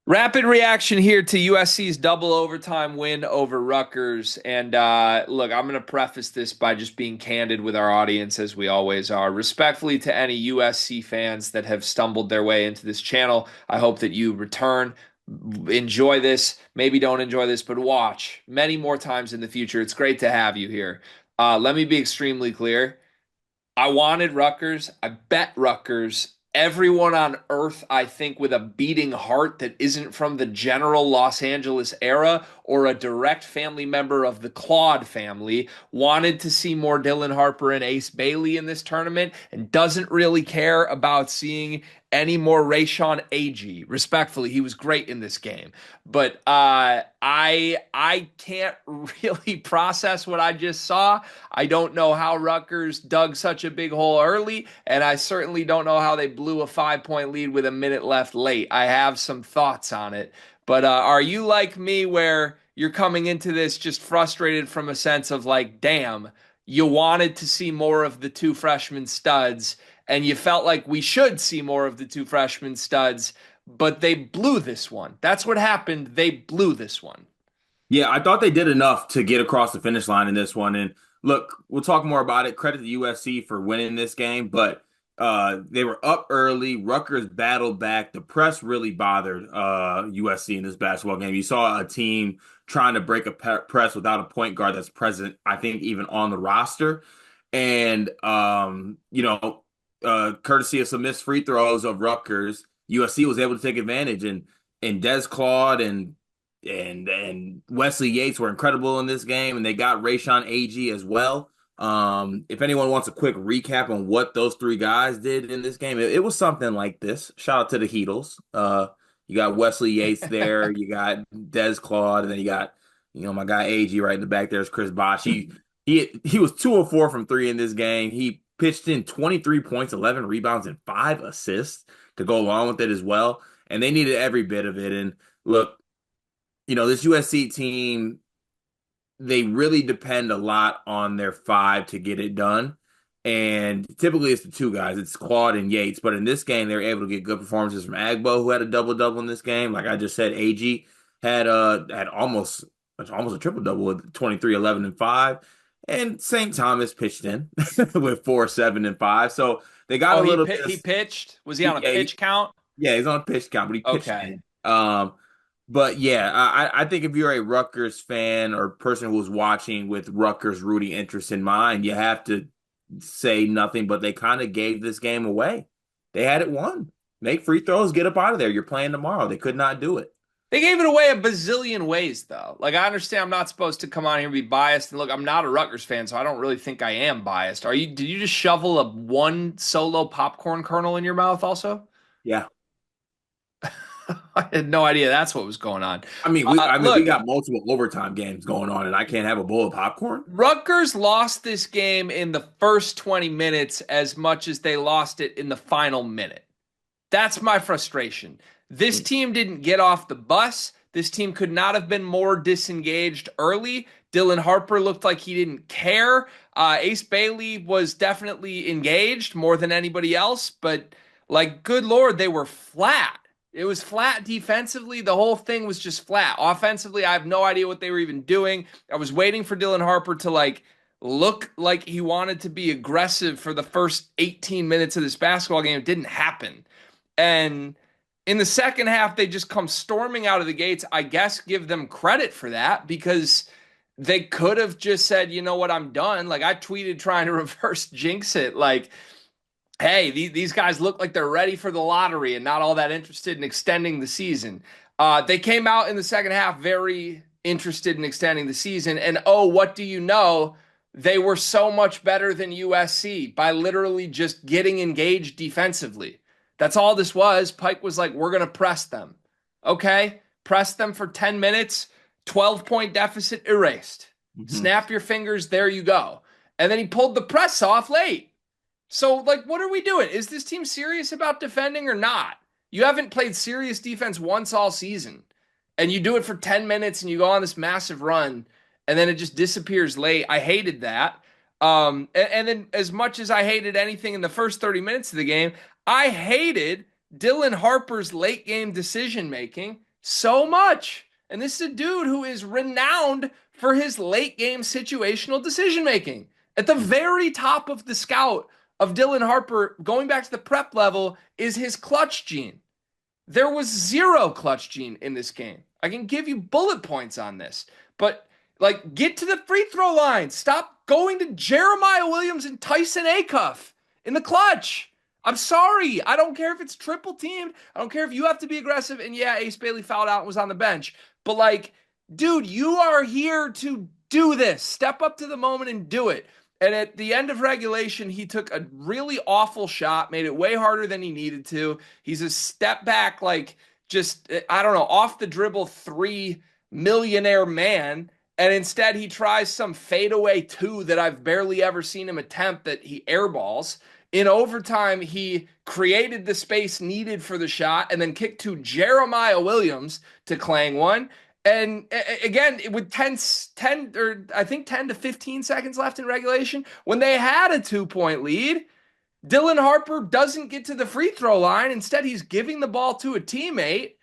Rapid reaction here to USC's double overtime win over Rutgers. And look, I'm going to preface this by just being candid with our audience, as we always are. Respectfully to any USC fans that have stumbled their way into this channel, I hope that you return, enjoy this, maybe don't enjoy this, but watch many more times in the future. It's great to have you here. Let me be extremely clear. I wanted Rutgers. I bet Rutgers. Everyone on earth, I think, with a beating heart that isn't from the general Los Angeles era or a direct family member of the Claude family, wanted to see more Dylan Harper and Ace Bailey in this tournament and doesn't really care about seeing any more Rayshon Agee. Respectfully, he was great in this game. But I can't really process what I just saw. I don't know how Rutgers dug such a big hole early, and I certainly don't know how they blew a 5 point lead with a minute left late. I have some thoughts on it. But are you like me where you're coming into this just frustrated from a sense of like, damn, you wanted to see more of the two freshman studs, and you felt like we should see more of the two freshman studs, but they blew this one. That's what happened. They blew this one. Yeah, I thought they did enough to get across the finish line in this one. And look, we'll talk more about it. Credit to USC for winning this game, but they were up early. Rutgers battled back. The press really bothered USC in this basketball game. You saw a team trying to break a press without a point guard that's present, I think, even on the roster. And courtesy of some missed free throws of Rutgers, USC was able to take advantage. And Des Claude and Wesley Yates were incredible in this game, and they got Rayshon Agee as well. If anyone wants a quick recap on what those three guys did in this game, it was something like this. Shout out to the Heatles. You got Wesley Yates there, you got Des Claude, and then you got my guy Agee right in the back. There's Chris Bosh. He was 2 of 4 from three in this game. He pitched in 23 points, 11 rebounds, and 5 assists to go along with it as well. And they needed every bit of it. And look, this USC team, they really depend a lot on their five to get it done. And typically it's the two guys, it's Claude and Yates. But in this game, they were able to get good performances from Agbo, who had a double-double in this game. Like I just said, AG had almost a triple-double with 23, 11, and 5. And St. Thomas pitched in with 4, 7, and 5. So they got Oh, a little he bit. pitched. Was he on a Yeah, pitch count? yeah, he's on pitch count, but he pitched Okay. in. But yeah, I think if you're a Rutgers fan or person who's watching with Rutgers' rooting interest in mind, you have to say nothing but they kind of gave this game away. They had it won. Make free throws, get up out of there. You're playing tomorrow. They could not do it. They gave it away a bazillion ways, though. Like, I understand I'm not supposed to come on here and be biased. And look, I'm not a Rutgers fan, so I don't really think I am biased. Are you? Did you just shovel a one solo popcorn kernel in your mouth also? Yeah. I had no idea that's what was going on. I mean, we Look, got multiple overtime games going on, and I can't have a bowl of popcorn. Rutgers lost this game in the first 20 minutes as much as they lost it in the final minute. That's my frustration. This team didn't get off the bus. This team could not have been more disengaged early. Dylan Harper looked like he didn't care. Ace Bailey was definitely engaged more than anybody else, but like, good Lord, they were flat. It was flat defensively. The whole thing was just flat. Offensively, I have no idea what they were even doing. I was waiting for Dylan Harper to like look like he wanted to be aggressive for the first 18 minutes of this basketball game. It didn't happen. And in the second half, they just come storming out of the gates. I guess give them credit for that because they could have just said, you know what, I'm done. Like I tweeted trying to reverse jinx it. Like, hey, these guys look like they're ready for the lottery and not all that interested in extending the season. They came out in the second half very interested in extending the season. And oh, what do you know? They were so much better than USC by literally just getting engaged defensively. That's all this was. Pike was like, we're going to press them. Okay, press them for 10 minutes, 12-point deficit erased. Mhm. Snap your fingers, there you go. And then he pulled the press off late. So, like, what are we doing? Is this team serious about defending or not? You haven't played serious defense once all season, and you do it for 10 minutes and you go on this massive run, and then it just disappears late. I hated that. And then, as much as I hated anything in the first 30 minutes of the game, I hated Dylan Harper's late game decision making. so much. And this is a dude who is renowned for his late game situational decision making. At the very top of the scout of Dylan Harper, going back to the prep level, is his clutch gene. There was zero clutch gene in this game. I can give you bullet points on this, but like, get to the free throw line. Stop going to Jeremiah Williams and Tyson Acuff in the clutch. I'm sorry. I don't care if it's triple teamed. I don't care if you have to be aggressive. And yeah, Ace Bailey fouled out and was on the bench. But like, dude, you are here to do this. Step up to the moment and do it. And at the end of regulation, he took a really awful shot, made it way harder than he needed to. He's a step back, like just, I don't know, off the dribble three millionaire man. And instead, he tries some fadeaway two that I've barely ever seen him attempt that he airballs. In overtime, he created the space needed for the shot and then kicked to Jeremiah Williams to clang one. And again, with 10 or I think 10 to 15 seconds left in regulation, when they had a 2-point lead, Dylan Harper doesn't get to the free throw line. Instead, he's giving the ball to a teammate,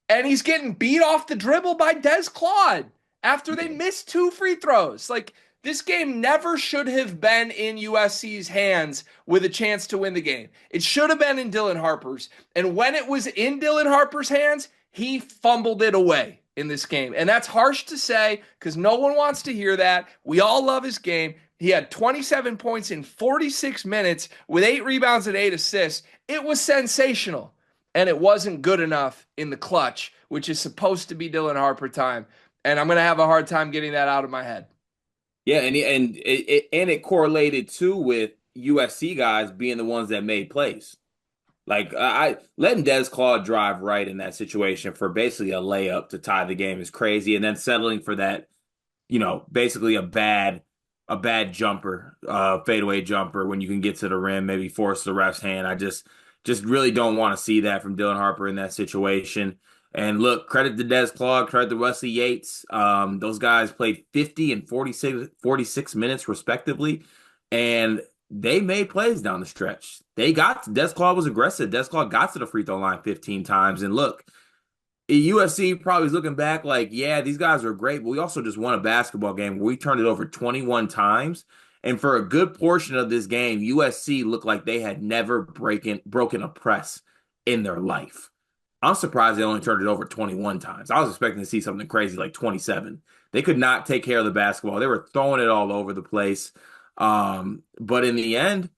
and he's getting beat off the dribble by Des Claude after they missed 2 free throws. Like, this game never should have been in USC's hands with a chance to win the game. It should have been in Dylan Harper's. And when it was in Dylan Harper's hands, he fumbled it away in this game. And that's harsh to say because no one wants to hear that. We all love his game. He had 27 points in 46 minutes with 8 rebounds and 8 assists. It was sensational. And it wasn't good enough in the clutch, which is supposed to be Dylan Harper time. And I'm going to have a hard time getting that out of my head. Yeah, and it correlated too with USC guys being the ones that made plays. Like I letting Des Claude drive right in that situation for basically a layup to tie the game is crazy, and then settling for that, basically a bad jumper, fadeaway jumper when you can get to the rim, maybe force the ref's hand. I just really don't want to see that from Dylan Harper in that situation. And look, credit to Des Claude, credit to Wesley Yates. Those guys played 50 and 46 minutes respectively, and they made plays down the stretch. Des Claude was aggressive. Des Claude got to the free throw line 15 times. And look, USC probably is looking back like, yeah, these guys are great, but we also just won a basketball game where we turned it over 21 times. And for a good portion of this game, USC looked like they had never broken a press in their life. I'm surprised they only turned it over 21 times. I was expecting to see something crazy like 27. They could not take care of the basketball. They were throwing it all over the place. But in the end,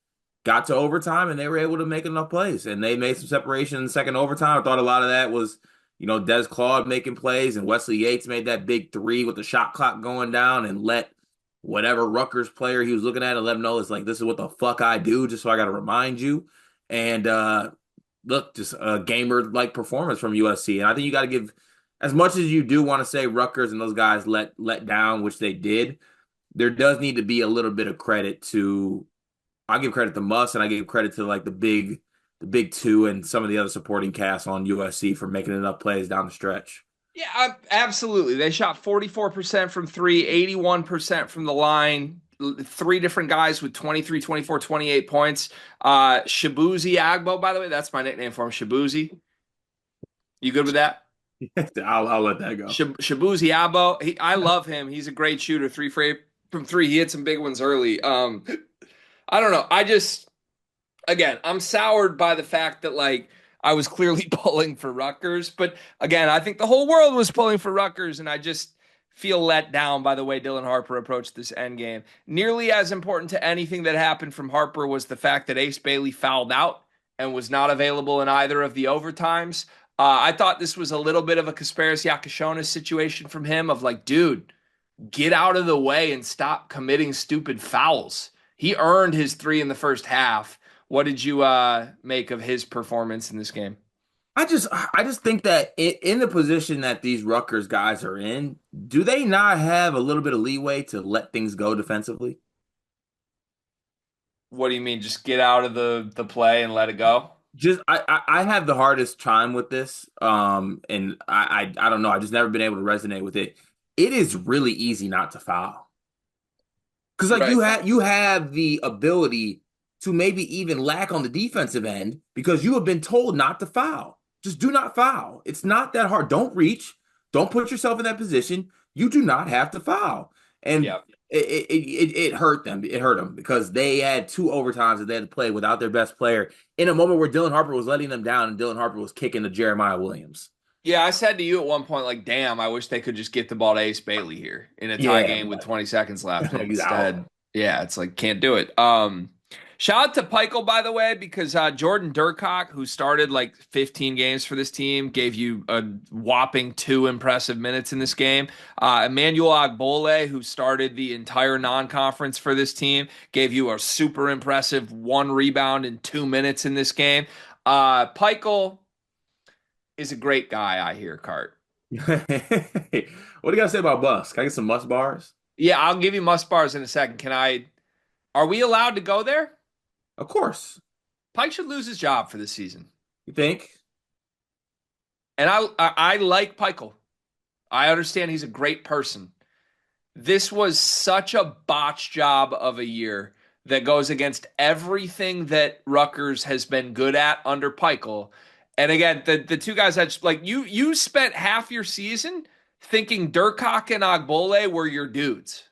got to overtime and they were able to make enough plays. And they made some separation in the second overtime. I thought a lot of that was, Des Claude making plays, and Wesley Yates made that big three with the shot clock going down and let whatever Rutgers player he was looking at and let him know it's like, this is what the fuck I do, just so I got to remind you. And, look, just a gamer-like performance from USC. And I think you got to give, as much as you do want to say Rutgers and those guys let down, which they did, there does need to be a little bit of credit to, I give credit to Muss and I give credit to like the big two and some of the other supporting cast on USC for making enough plays down the stretch. Yeah, absolutely. They shot 44% from three, 81% from the line. 3 different guys with 23, 24, 28 points. Shabuzi Agbo, by the way, that's my nickname for him, Shabuzi. You good with that? I'll let that go. Shabuzi Agbo, I love him. He's a great shooter. From three. He hit some big ones early. I don't know. Again, I'm soured by the fact that like I was clearly pulling for Rutgers, but again, I think the whole world was pulling for Rutgers, and I just feel let down by the way Dylan Harper approached this end game. Nearly as important to anything that happened from Harper was the fact that Ace Bailey fouled out and was not available in either of the overtimes. I thought this was a little bit of a Kasparis Yakashonis situation from him of like, dude, get out of the way and stop committing stupid fouls. He earned his 3 in the first half. What did you make of his performance in this game? I just think that in the position that these Rutgers guys are in, do they not have a little bit of leeway to let things go defensively? What do you mean? Just get out of the play and let it go? Just I have the hardest time with this. And I don't know. I've just never been able to resonate with it. It is really easy not to foul. Because like Right. you have the ability to maybe even lack on the defensive end because you have been told not to foul. Just do not foul. It's not that hard. Don't reach. Don't put yourself in that position. You do not have to foul. And Yeah. it hurt them. It hurt them because they had two overtimes that they had to play without their best player in a moment where Dylan Harper was letting them down and Dylan Harper was kicking to Jeremiah Williams. Yeah, I said to you at one point, like, damn, I wish they could just get the ball to Ace Bailey here in a tie Yeah, game with 20 seconds left. And he's out. instead, yeah, it's like, can't do it. Shout out to Peichel, by the way, because Jordan Durcock, who started like 15 games for this team, gave you a whopping 2 impressive minutes in this game. Emmanuel Agbole, who started the entire non-conference for this team, gave you a super impressive 1 rebound in 2 minutes in this game. Peichel is a great guy, I hear, Cart. What do you got to say about Bus? Can I get some Must bars? Yeah, I'll give you must bars in a second. Can I? Are we allowed to go there? Of course. Pike should lose his job for this season. You think? And I like Peichel. I understand he's a great person. This was such a botch job of a year that goes against everything that Rutgers has been good at under Peichel. And again, the two guys that like you spent half your season thinking Durcock and Agbole were your dudes.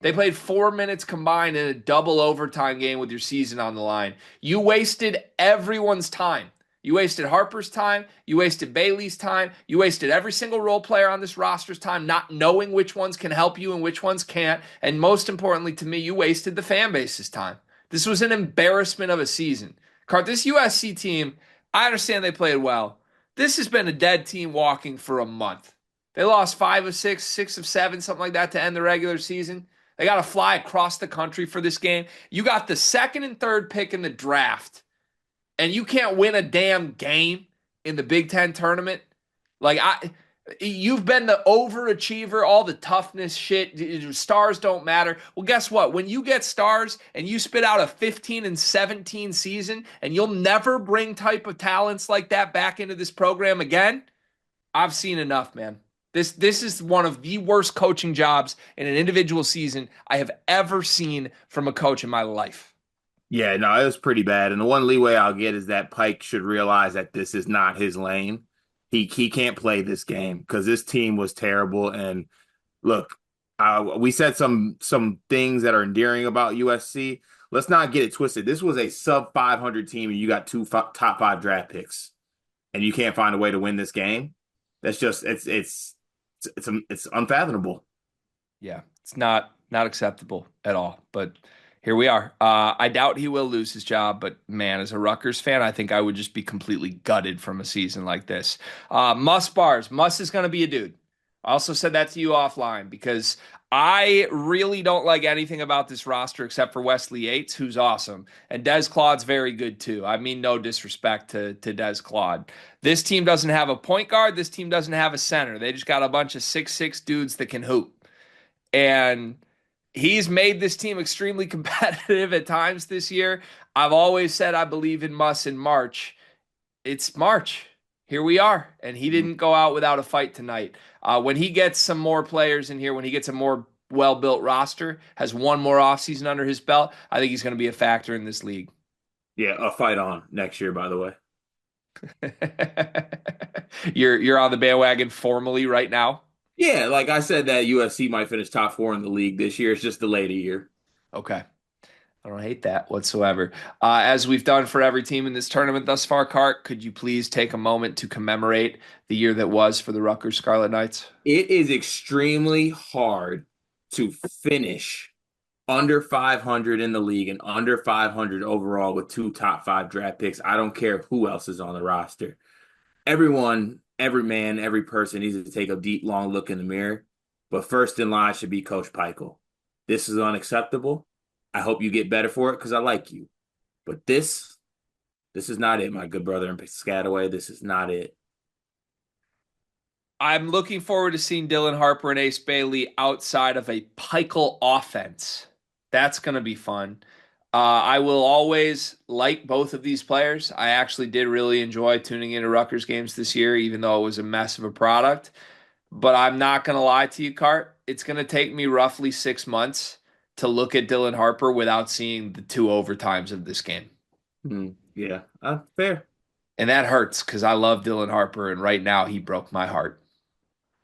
They played 4 minutes combined in a double overtime game with your season on the line. You wasted everyone's time. You wasted Harper's time. You wasted Bailey's time. You wasted every single role player on this roster's time, not knowing which ones can help you and which ones can't. And most importantly to me, you wasted the fan base's time. This was an embarrassment of a season. Cart, this USC team, I understand they played well. This has been a dead team walking for a month. They lost 5 of 6, 6 of 7, something like that to end the regular season. They got to fly across the country for this game. You got the second and third pick in the draft, and you can't win a damn game in the Big Ten tournament. You've been the overachiever, all the toughness shit. Stars don't matter. Well, guess what? When you get stars and you spit out a 15-17 season, and you'll never bring type of talents like that back into this program again, I've seen enough, man. This is one of the worst coaching jobs in an individual season I have ever seen from a coach in my life. Yeah, no, it was pretty bad. And the one leeway I'll get is that Pike should realize that this is not his lane. He can't play this game because this team was terrible. And look, we said some things that are endearing about USC. Let's not get it twisted. This was a sub 500 team, and you got top five draft picks, and you can't find a way to win this game. That's just it's unfathomable. Yeah, it's not acceptable at all. But here we are. I doubt he will lose his job, but man, as a Rutgers fan, I think I would just be completely gutted from a season like this. Muss bars. Muss is going to be a dude. I also said that to you offline because I really don't like anything about this roster except for Wesley Yates, who's awesome. And Des Claude's very good too. I mean, no disrespect to Des Claude. This team doesn't have a point guard. This team doesn't have a center. They just got a bunch of 6'6" dudes that can hoop. And he's made this team extremely competitive at times this year. I've always said I believe in Muss in March. It's March. Here we are. And he didn't go out without a fight tonight. When he gets some more players in here, when he gets a more well-built roster, has one more offseason under his belt, I think he's going to be a factor in this league. Yeah, a fight on next year, by the way. You're on the bandwagon formally right now? Yeah, like I said, that USC might finish top four in the league this year. It's just delayed a year. Okay. I don't hate that whatsoever. As we've done for every team in this tournament thus far, Cart, could you please take a moment to commemorate the year that was for the Rutgers Scarlet Knights? It is extremely hard to finish under 500 in the league and under 500 overall with two top five draft picks. I don't care who else is on the roster. Everyone, every man, every person needs to take a deep, long look in the mirror. But first in line should be Coach Peichel. This is unacceptable. I hope you get better for it because I like you. But this is not it, my good brother in Piscataway. This is not it. I'm looking forward to seeing Dylan Harper and Ace Bailey outside of a Peichel offense. That's going to be fun. I will always like both of these players. I actually did really enjoy tuning into Rutgers games this year, even though it was a mess of a product. But I'm not going to lie to you, Cart. It's going to take me roughly 6 months to look at Dylan Harper without seeing the two overtimes of this game. Yeah, fair. And that hurts because I love Dylan Harper, and right now he broke my heart.